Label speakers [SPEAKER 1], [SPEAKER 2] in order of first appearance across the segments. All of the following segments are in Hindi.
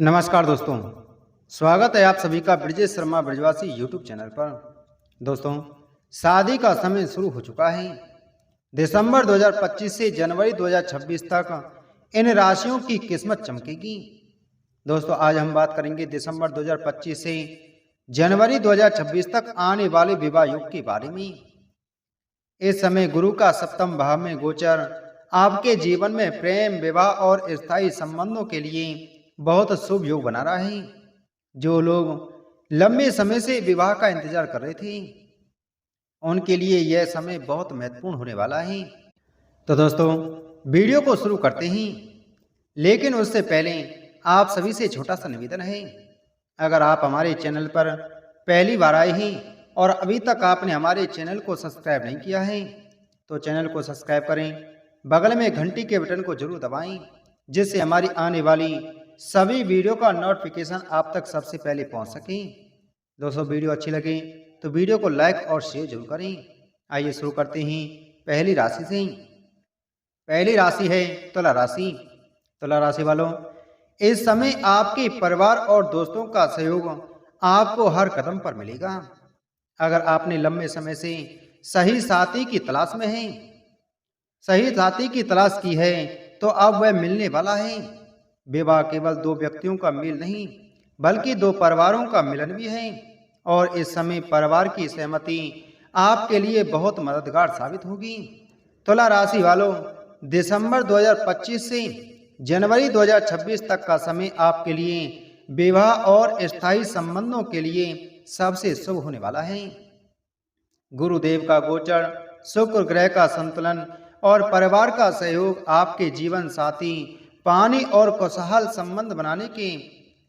[SPEAKER 1] नमस्कार दोस्तों, स्वागत है आप सभी का ब्रजेश शर्मा ब्रजवासी यूट्यूब चैनल पर। दोस्तों, शादी का समय शुरू हो चुका है। दिसंबर 2025 से जनवरी 2026 तक इन राशियों की किस्मत चमकेगी। दोस्तों, आज हम बात करेंगे दिसंबर 2025 से जनवरी 2026 तक आने वाले विवाह योग के बारे में। इस समय गुरु का सप्तम भाव में गोचर आपके जीवन में प्रेम, विवाह और स्थायी संबंधों के लिए बहुत शुभ योग बना रहा है। जो लोग लंबे समय से विवाह का इंतजार कर रहे थे, उनके लिए यह समय बहुत महत्वपूर्ण होने वाला है। तो दोस्तों, वीडियो को शुरू करते हैं, लेकिन उससे पहले आप सभी से छोटा सा निवेदन है। अगर आप हमारे चैनल पर पहली बार आए हैं और अभी तक आपने हमारे चैनल को सब्सक्राइब नहीं किया है, तो चैनल को सब्सक्राइब करें, बगल में घंटी के बटन को जरूर दबाएं, जिससे हमारी आने वाली सभी वीडियो का नोटिफिकेशन आप तक सबसे पहले पहुंच सके। दोस्तों, वीडियो अच्छी लगे तो वीडियो को लाइक और शेयर जरूर करें। आइए शुरू करते हैं पहली राशि से। पहली राशि है तुला राशि। तुला राशि वालों, इस समय आपके परिवार और दोस्तों का सहयोग आपको हर कदम पर मिलेगा। अगर आपने लंबे समय से सही साथी की तलाश में है, सही साथी की तलाश की है, तो अब वह मिलने वाला है। विवाह केवल दो व्यक्तियों का मेल नहीं, बल्कि दो परिवारों का मिलन भी है, और इस समय परिवार की सहमति आपके लिए बहुत मददगार साबित होगी। तुला राशि वालों, दिसंबर 2025 से जनवरी 2026 तक का समय आपके लिए विवाह और स्थायी संबंधों के लिए सबसे शुभ होने वाला है। गुरुदेव का गोचर, शुक्र ग्रह का संतुलन और परिवार का सहयोग आपके जीवन साथी पानी और खुशहाल संबंध बनाने के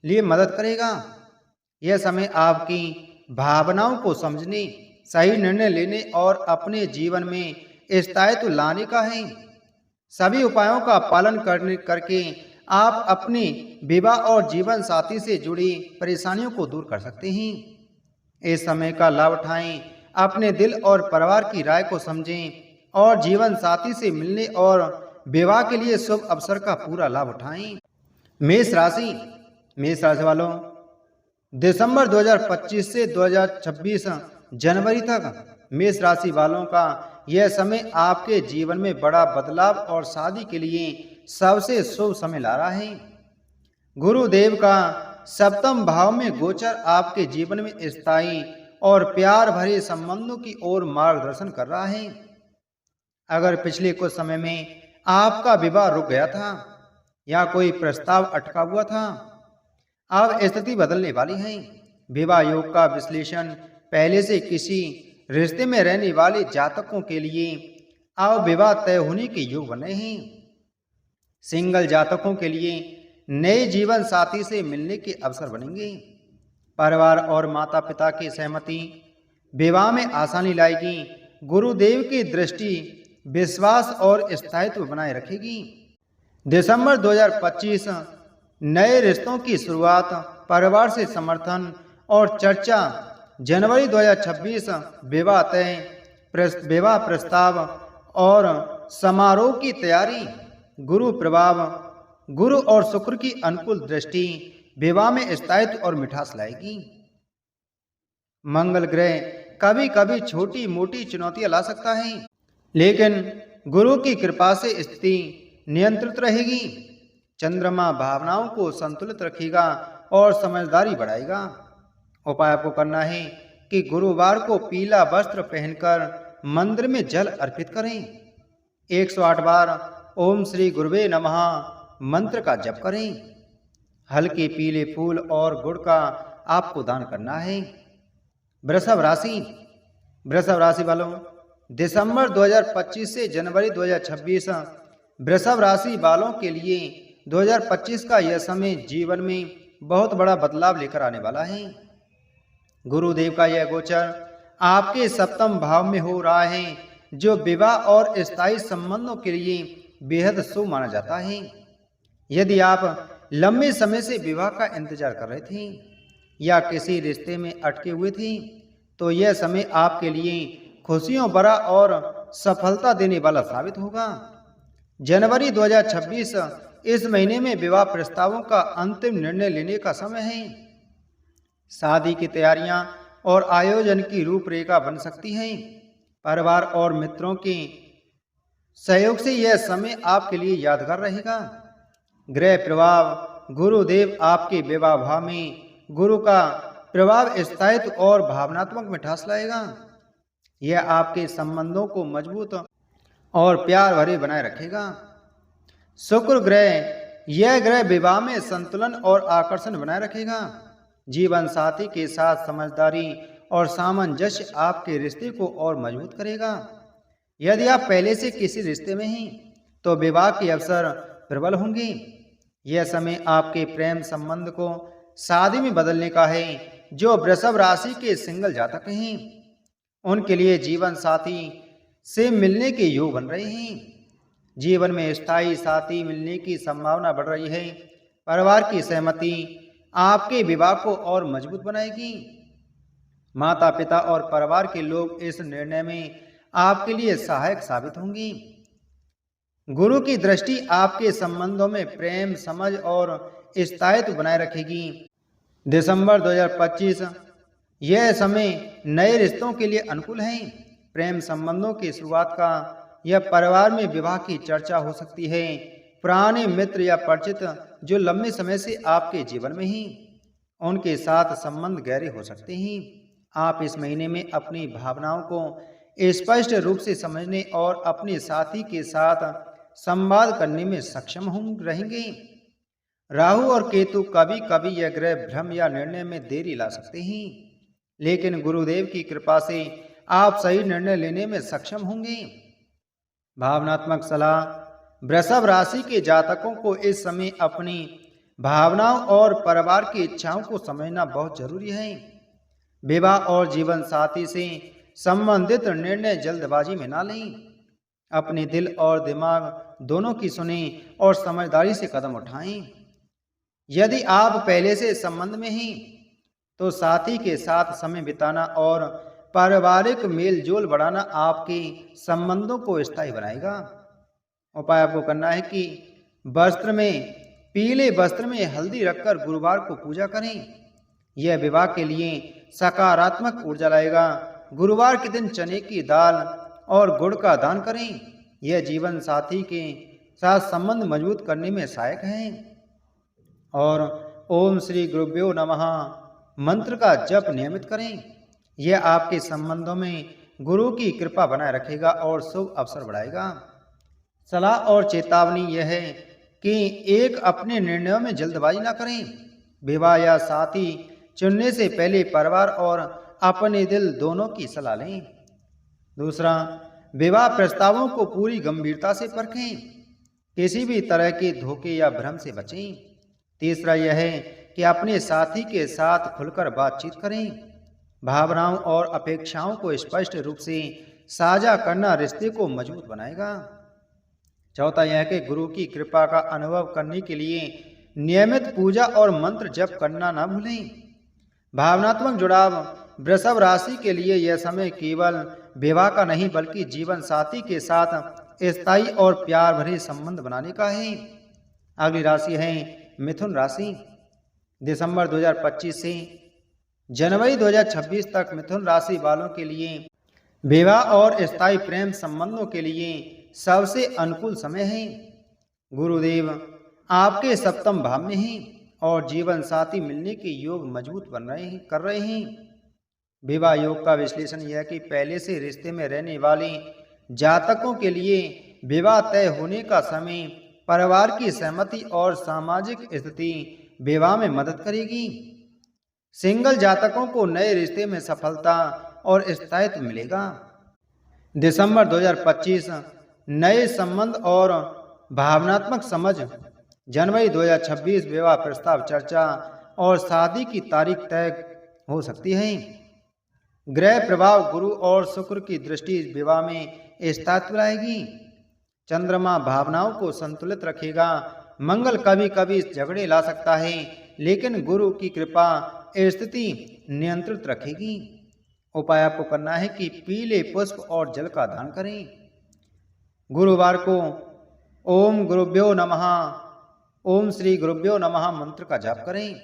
[SPEAKER 1] लिए मदद करेगा। यह समय आपकी भावनाओं को समझने, सही निर्णय लेने और अपने जीवन में स्थायित्व लाने का है। सभी उपायों का पालन करके आप अपने विवाह और जीवन साथी से जुड़ी परेशानियों को दूर कर सकते हैं। इस समय का लाभ उठाएं, अपने दिल और परिवार की राय को समझें और जीवन साथी से मिलने और विवाह के लिए शुभ अवसर का पूरा लाभ उठाएं। मेष राशि। मेष राशि वालों, दिसंबर 2025 से 2026 जनवरी तक मेष राशि वालों का यह समय आपके जीवन में बड़ा बदलाव और शादी के लिए सबसे शुभ समय ला रहा है। गुरुदेव का सप्तम भाव में गोचर आपके जीवन में स्थायी और प्यार भरे संबंधों की ओर मार्गदर्शन कर रहा है। अगर पिछले कुछ समय में आपका विवाह रुक गया था या कोई प्रस्ताव अटका हुआ था, अब स्थिति बदलने वाली है। विवाह योग का विश्लेषण पहले से किसी रिश्ते में रहने वाले जातकों के लिए अब विवाह तय होने के योग बने हैं। सिंगल जातकों के लिए नए जीवन साथी से मिलने के अवसर बनेंगे। परिवार और माता पिता की सहमति विवाह में आसानी लाएगी। गुरुदेव की दृष्टि विश्वास और स्थायित्व बनाए रखेगी। दिसंबर 2025 नए रिश्तों की शुरुआत, परिवार से समर्थन और चर्चा। जनवरी 2026 विवाह तय, विवाह प्रस्ताव और समारोह की तैयारी। गुरु प्रभाव, गुरु और शुक्र की अनुकूल दृष्टि विवाह में स्थायित्व और मिठास लाएगी। मंगल ग्रह कभी कभी छोटी मोटी चुनौतियां ला सकता है, लेकिन गुरु की कृपा से स्थिति नियंत्रित रहेगी। चंद्रमा भावनाओं को संतुलित रखेगा और समझदारी बढ़ाएगा। उपाय आपको करना है कि गुरुवार को पीला वस्त्र पहनकर मंदिर में जल अर्पित करें। 108 बार ओम श्री गुरुवे नमः मंत्र का जप करें। हल्के पीले फूल और गुड़ का आपको दान करना है। वृषभ राशि। वृषभ राशि वालों, दिसंबर 2025 से जनवरी 2026 वृषभ राशि वालों के लिए 2025 का यह समय जीवन में बहुत बड़ा बदलाव लेकर आने वाला है। गुरुदेव का यह गोचर आपके सप्तम भाव में हो रहा है, जो विवाह और स्थायी संबंधों के लिए बेहद शुभ माना जाता है। यदि आप लंबे समय से विवाह का इंतजार कर रहे थे या किसी रिश्ते में अटके हुए थे, तो यह समय आपके लिए खुशियों भरा और सफलता देने वाला साबित होगा। जनवरी 2026 इस महीने में विवाह प्रस्तावों का अंतिम निर्णय लेने का समय है। शादी की तैयारियां और आयोजन की रूपरेखा बन सकती हैं। परिवार और मित्रों के सहयोग से यह समय आपके लिए यादगार रहेगा। ग्रह प्रभाव गुरुदेव आपके विवाह भाव में गुरु का प्रभाव स्थायित्व और भावनात्मक मिठास लाएगा। यह आपके संबंधों को मजबूत और प्यार भरे बनाए रखेगा। शुक्र ग्रह यह ग्रह विवाह में संतुलन और आकर्षण बनाए रखेगा। जीवन साथी के साथ समझदारी और सामंजस्य आपके रिश्ते को और मजबूत करेगा। यदि आप पहले से किसी रिश्ते में हैं तो विवाह के अवसर प्रबल होंगे। यह समय आपके प्रेम संबंध को शादी में बदलने का है। जो वृषभ राशि के सिंगल जातक हैं उनके लिए जीवन साथी से मिलने के योग बन रहे हैं। जीवन में स्थायी साथी मिलने की संभावना बढ़ रही है। परिवार की सहमति आपके विवाह को और मजबूत बनाएगी। माता पिता और परिवार के लोग इस निर्णय में आपके लिए सहायक साबित होंगी। गुरु की दृष्टि आपके संबंधों में प्रेम समझ और स्थायित्व बनाए रखेगी। दिसंबर 2025 यह समय नए रिश्तों के लिए अनुकूल है। प्रेम संबंधों की शुरुआत का यह परिवार में विवाह की चर्चा हो सकती है। पुराने मित्र या परिचित जो लंबे समय से आपके जीवन में ही उनके साथ संबंध गहरे हो सकते हैं। आप इस महीने में अपनी भावनाओं को स्पष्ट रूप से समझने और अपने साथी के साथ संवाद करने में सक्षम रहेंगे। राहु और केतु कभी कभी यह ग्रह भ्रम या निर्णय में देरी ला सकते हैं, लेकिन गुरुदेव की कृपा से आप सही निर्णय लेने में सक्षम होंगे। भावनात्मक सलाह वृषभ राशि के जातकों को इस समय अपनी भावनाओं और परिवार की इच्छाओं को समझना बहुत जरूरी है। विवाह और जीवन साथी से संबंधित निर्णय जल्दबाजी में ना लें। अपने दिल और दिमाग दोनों की सुने और समझदारी से कदम उठाएं। यदि आप पहले से संबंध में हैं तो साथी के साथ समय बिताना और पारिवारिक मेल जोल बढ़ाना आपके संबंधों को स्थायी बनाएगा। उपाय आपको करना है कि पीले वस्त्र में हल्दी रखकर गुरुवार को पूजा करें। यह विवाह के लिए सकारात्मक ऊर्जा लाएगा। गुरुवार के दिन चने की दाल और गुड़ का दान करें। यह जीवन साथी के साथ संबंध मजबूत करने में सहायक है। और ओम श्री गुरुभ्यो नमः मंत्र का जप नियमित करें। यह आपके संबंधों में गुरु की कृपा बनाए रखेगा और शुभ अवसर बढ़ाएगा। सलाह और चेतावनी यह है कि एक अपने निर्णयों में जल्दबाजी ना करें। विवाह या साथी चुनने से पहले परिवार और अपने दिल दोनों की सलाह लें। दूसरा, विवाह प्रस्तावों को पूरी गंभीरता से परखें। किसी भी तरह के धोखे या भ्रम से बचें। तीसरा यह है कि अपने साथी के साथ खुलकर बातचीत करें। भावनाओं और अपेक्षाओं को स्पष्ट रूप से साझा करना रिश्ते को मजबूत बनाएगा। चौथा यह है कि गुरु की कृपा का अनुभव करने के लिए नियमित पूजा और मंत्र जप करना ना भूलें। भावनात्मक जुड़ाव वृषभ राशि के लिए यह समय केवल विवाह का नहीं बल्कि जीवन साथी के साथ स्थायी और प्यार भरे संबंध बनाने का है। अगली राशि है मिथुन राशि। दिसंबर 2025 से जनवरी 2026 तक मिथुन राशि वालों के लिए विवाह और स्थायी प्रेम संबंधों के लिए सबसे अनुकूल समय है। गुरुदेव आपके सप्तम भाव में हैं और जीवन साथी मिलने के योग मजबूत कर रहे हैं। विवाह योग का विश्लेषण यह कि पहले से रिश्ते में रहने वाले जातकों के लिए विवाह तय होने का समय, परिवार की सहमति और सामाजिक स्थिति विवाह में मदद करेगी। सिंगल जातकों को नए रिश्ते में सफलता और स्थायित्व मिलेगा। दिसंबर 2025 नए संबंध और भावनात्मक समझ। जनवरी 2026 विवाह प्रस्ताव चर्चा और शादी की तारीख तय हो सकती है। ग्रह प्रभाव गुरु और शुक्र की दृष्टि विवाह में स्थायित्व लाएगी। चंद्रमा भावनाओं को संतुलित रखेगा। मंगल कभी कभी झगड़े ला सकता है, लेकिन गुरु की कृपा स्थिति नियंत्रित रखेगी। उपाय आपको करना है कि पीले पुष्प और जल का दान करें। गुरुवार को ओम गुरुभ्यो नमः ओम श्री गुरुभ्यो नमः मंत्र का जाप करें।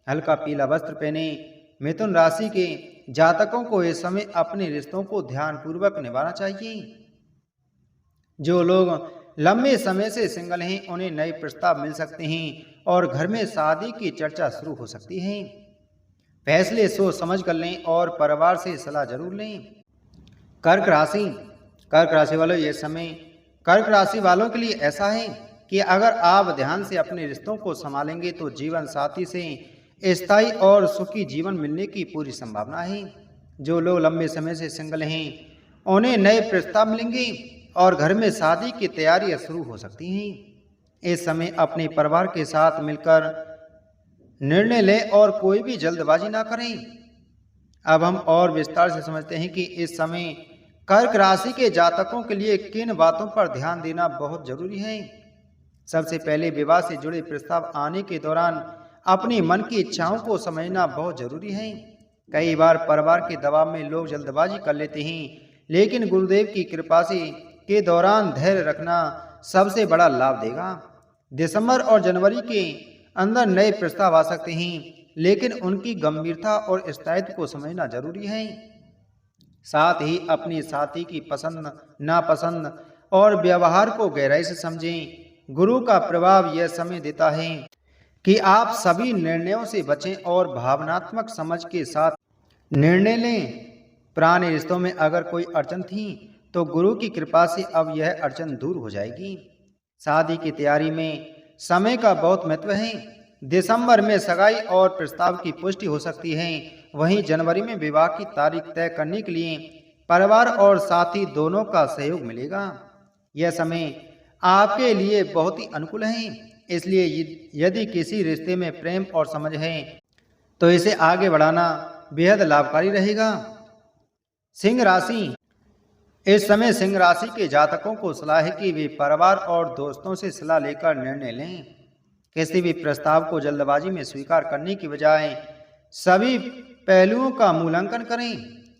[SPEAKER 1] हल्का पीला वस्त्र पहने। मिथुन राशि के जातकों को इस समय अपने रिश्तों को ध्यान पूर्वक निभाना चाहिए। जो लोग लंबे समय से सिंगल हैं उन्हें नए प्रस्ताव मिल सकते हैं और घर में शादी की चर्चा शुरू हो सकती है। फैसले सोच समझ कर लें और परिवार से सलाह जरूर लें। कर्क राशि वालों, ये समय कर्क राशि वालों के लिए ऐसा है कि अगर आप ध्यान से अपने रिश्तों को संभालेंगे तो जीवन साथी से स्थायी और सुखी जीवन मिलने की पूरी संभावना है। जो लोग लंबे समय से सिंगल हैं उन्हें नए प्रस्ताव मिलेंगे और घर में शादी की तैयारियां शुरू हो सकती हैं। इस समय अपने परिवार के साथ मिलकर निर्णय लें और कोई भी जल्दबाजी ना करें। अब हम और विस्तार से समझते हैं कि इस समय कर्क राशि के जातकों के लिए किन बातों पर ध्यान देना बहुत जरूरी है। सबसे पहले विवाह से जुड़े प्रस्ताव आने के दौरान अपनी मन की इच्छाओं को समझना बहुत जरूरी है। कई बार परिवार के दबाव में लोग जल्दबाजी कर लेते हैं, लेकिन गुरुदेव की कृपा से के दौरान धैर्य रखना सबसे बड़ा लाभ देगा। दिसंबर और जनवरी के अंदर नए प्रस्ताव आ सकते हैं, लेकिन उनकी गंभीरता और स्थायित्व को समझना जरूरी है। साथ ही अपनी साथी की पसंद नापसंद और व्यवहार को गहराई से समझें। गुरु का प्रभाव यह समय देता है कि आप सभी निर्णयों से बचें और भावनात्मक समझ के साथ निर्णय लें। पुराने रिश्तों में अगर कोई अड़चन थी तो गुरु की कृपा से अब यह अड़चन दूर हो जाएगी। शादी की तैयारी में समय का बहुत महत्व है। दिसंबर में सगाई और प्रस्ताव की पुष्टि हो सकती है। वहीं जनवरी में विवाह की तारीख तय करने के लिए परिवार और साथी दोनों का सहयोग मिलेगा। यह समय आपके लिए बहुत ही अनुकूल है, इसलिए यदि किसी रिश्ते में प्रेम और समझ है तो इसे आगे बढ़ाना बेहद लाभकारी रहेगा। सिंह राशि, इस समय सिंह राशि के जातकों को सलाह है कि वे परिवार और दोस्तों से सलाह लेकर निर्णय लें। किसी भी प्रस्ताव को जल्दबाजी में स्वीकार करने की बजाय सभी पहलुओं का मूल्यांकन करें।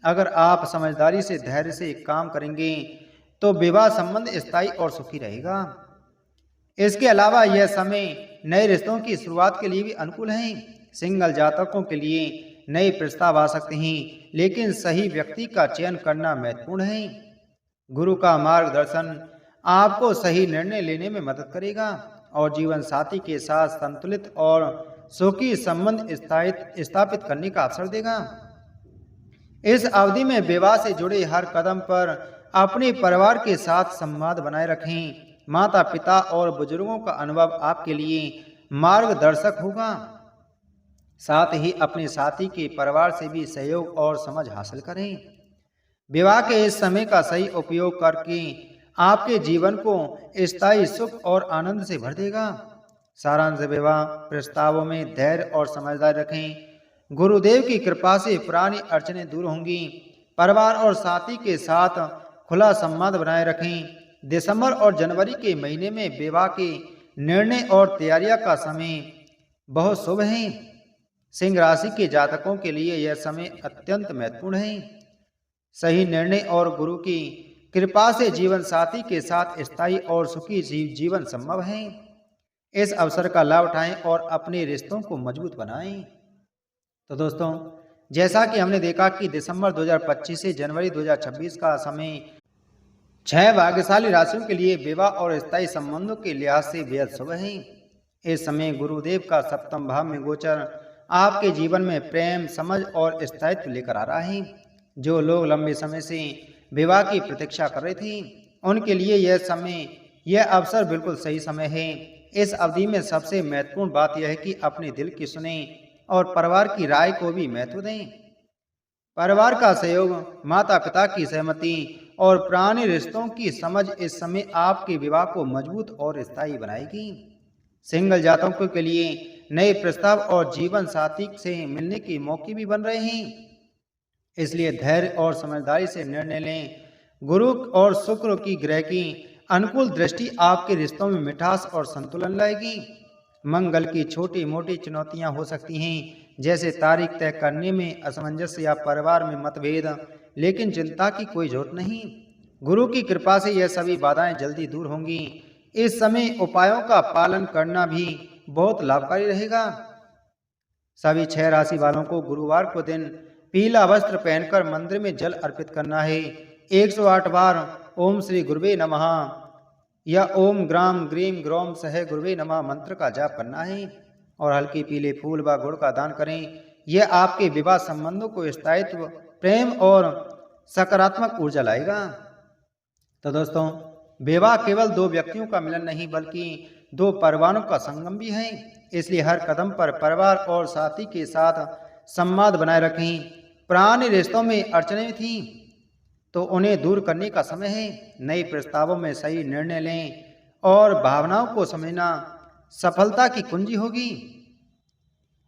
[SPEAKER 1] अगर आप समझदारी से धैर्य से काम करेंगे तो विवाह संबंध स्थायी और सुखी रहेगा। इसके अलावा यह समय नए रिश्तों की शुरुआत के लिए भी अनुकूल है। सिंगल जातकों के लिए नए प्रस्ताव आ सकते हैं, लेकिन सही व्यक्ति का चयन करना महत्वपूर्ण है। गुरु का मार्गदर्शन आपको सही निर्णय लेने में मदद करेगा और जीवन साथी के साथ संतुलित और सुखी संबंध स्थापित करने का अवसर देगा। इस अवधि में विवाह से जुड़े हर कदम पर अपने परिवार के साथ संवाद बनाए रखें। माता पिता और बुजुर्गों का अनुभव आपके लिए मार्गदर्शक होगा। साथ ही अपने साथी के परिवार से भी सहयोग और समझ हासिल करें। विवाह के इस समय का सही उपयोग करके आपके जीवन को स्थायी सुख और आनंद से भर देगा। सारांश, विवाह प्रस्तावों में धैर्य और समझदारी रखें। गुरुदेव की कृपा से पुरानी अड़चनें दूर होंगी। परिवार और साथी के साथ खुला संवाद बनाए रखें। दिसंबर और जनवरी के महीने में विवाह के निर्णय और तैयारियां का समय बहुत शुभ है। सिंह राशि के जातकों के लिए यह समय अत्यंत महत्वपूर्ण है। सही निर्णय और गुरु की कृपा से जीवन साथी के साथ स्थायी और सुखी जीवन संभव है। इस अवसर का लाभ उठाएं और अपने रिश्तों को मजबूत बनाएं। तो दोस्तों, जैसा कि हमने देखा कि दिसंबर 2025 से जनवरी 2026 का समय 6 भाग्यशाली राशियों के लिए विवाह और स्थायी संबंधों के लिहाज से बेहद शुभ है। इस समय गुरुदेव का सप्तम भाव में गोचर आपके जीवन में प्रेम, समझ और स्थायित्व लेकर आ रहा है। जो लोग लंबे समय से विवाह की प्रतीक्षा कर रहे थे उनके लिए यह अवसर बिल्कुल सही समय है। इस अवधि में सबसे महत्वपूर्ण बात यह है कि अपने दिल की सुने और परिवार की राय को भी महत्व दें। परिवार का सहयोग, माता पिता की सहमति और पुराने रिश्तों की समझ इस समय आपके विवाह को मजबूत और स्थायी बनाएगी। सिंगल जातकों के लिए नए प्रस्ताव और जीवन साथी से मिलने के मौके भी बन रहे हैं, इसलिए धैर्य और समझदारी से निर्णय लें। गुरु और शुक्र की ग्रह की अनुकूल दृष्टि आपके रिश्तों में मिठास और संतुलन लाएगी। मंगल की छोटी मोटी चुनौतियां हो सकती हैं, जैसे तारीख तय करने में असमंजस या परिवार में मतभेद, लेकिन चिंता की कोई जरूरत नहीं। गुरु की कृपा से यह सभी बाधाएं जल्दी दूर होंगी। इस समय उपायों का पालन करना भी बहुत लाभकारी रहेगा। सभी 6 राशि वालों को गुरुवार को दिन पीला वस्त्र पहनकर मंदिर में जल अर्पित करना है। 108 बार ओम श्री गुरुवे नमः या ओम ग्राम ग्रीम ग्रोम सह गुरुवे नमः मंत्र का जाप करना है और हल्के पीले फूल व गुड़ का दान करें। यह आपके विवाह संबंधों को स्थायित्व, प्रेम और सकारात्मक ऊर्जा लाएगा। तो दोस्तों, विवाह केवल 2 व्यक्तियों का मिलन नहीं बल्कि 2 परिवारों का संगम भी है। इसलिए हर कदम पर परिवार और साथी के साथ संवाद बनाए रखें। पुराने रिश्तों में अड़चनें थीं तो उन्हें दूर करने का समय है। नए प्रस्तावों में सही निर्णय लें और भावनाओं को समझना सफलता की कुंजी होगी।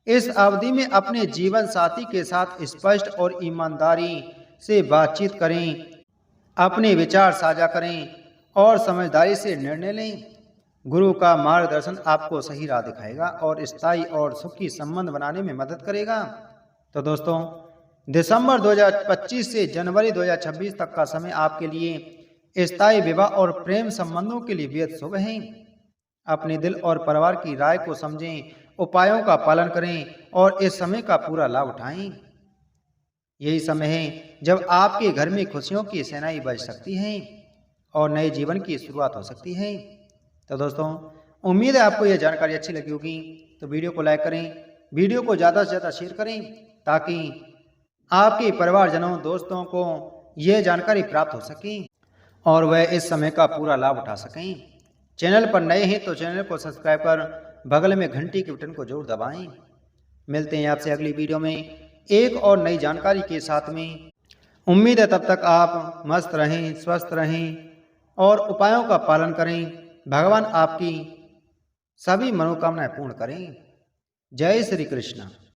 [SPEAKER 1] इस अवधि में अपने जीवन साथी के साथ स्पष्ट और ईमानदारी से बातचीत करें, अपने विचार साझा करें और समझदारी से निर्णय लें। गुरु का मार्गदर्शन आपको सही राह दिखाएगा और स्थायी और सुखी संबंध बनाने में मदद करेगा। तो दोस्तों, दिसंबर 2025 से जनवरी 2026 तक का समय आपके लिए स्थायी विवाह और प्रेम संबंधों के लिए बेहद शुभ है। अपने दिल और परिवार की राय को समझें, उपायों का पालन करें और इस समय का पूरा लाभ उठाएं। यही समय है जब आपके घर में खुशियों की शहनाई बज सकती है और नए जीवन की शुरुआत हो सकती है। तो दोस्तों, उम्मीद है आपको यह जानकारी अच्छी लगी होगी। तो वीडियो को लाइक करें, वीडियो को ज़्यादा से ज़्यादा शेयर करें ताकि आपके परिवारजनों, दोस्तों को यह जानकारी प्राप्त हो सके और वह इस समय का पूरा लाभ उठा सकें। चैनल पर नए हैं तो चैनल को सब्सक्राइब कर बगल में घंटी के बटन को जरूर दबाएं। मिलते हैं आपसे अगली वीडियो में एक और नई जानकारी के साथ में। उम्मीद है तब तक आप मस्त रहें, स्वस्थ रहें और उपायों का पालन करें। भगवान आपकी सभी मनोकामनाएं पूर्ण करें। जय श्री कृष्ण।